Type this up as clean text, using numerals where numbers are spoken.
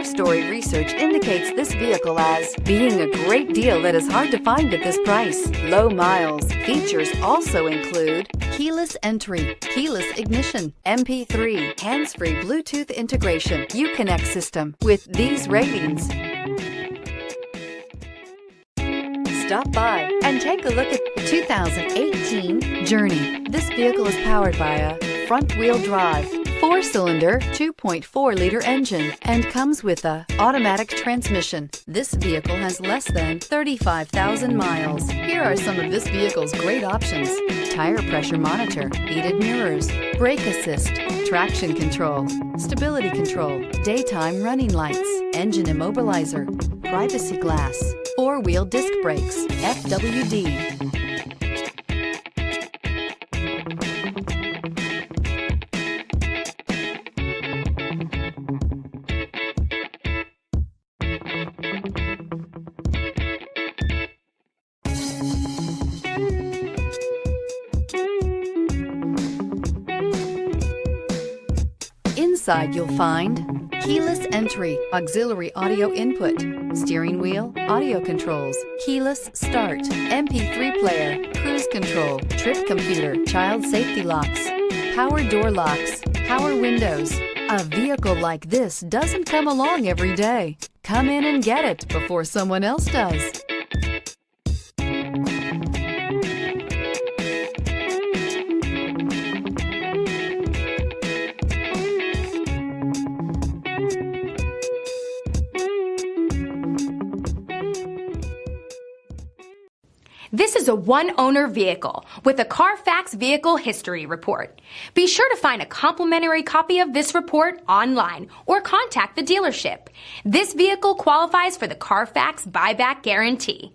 Story research indicates this vehicle as being a great deal that is hard to find at this price. Low miles. Features also include keyless entry, keyless ignition, MP3, hands-free Bluetooth integration, Uconnect system. With these ratings, stop by and take a look at the 2018 Journey. This vehicle is powered by a front-wheel drive, 4-cylinder, 2.4-liter engine, and comes with a automatic transmission. This vehicle has less than 35,000 miles. Here are some of this vehicle's great options: tire pressure monitor, heated mirrors, brake assist, traction control, stability control, daytime running lights, engine immobilizer, privacy glass, 4-wheel disc brakes, FWD. Inside you'll find keyless entry, auxiliary audio input, steering wheel audio controls, keyless start, MP3 player, cruise control, trip computer, child safety locks, power door locks, power windows. A vehicle like this doesn't come along every day. Come in and get it before someone else does. This is a one-owner vehicle with a Carfax Vehicle History Report. Be sure to find a complimentary copy of this report online or contact the dealership. This vehicle qualifies for the Carfax Buyback Guarantee.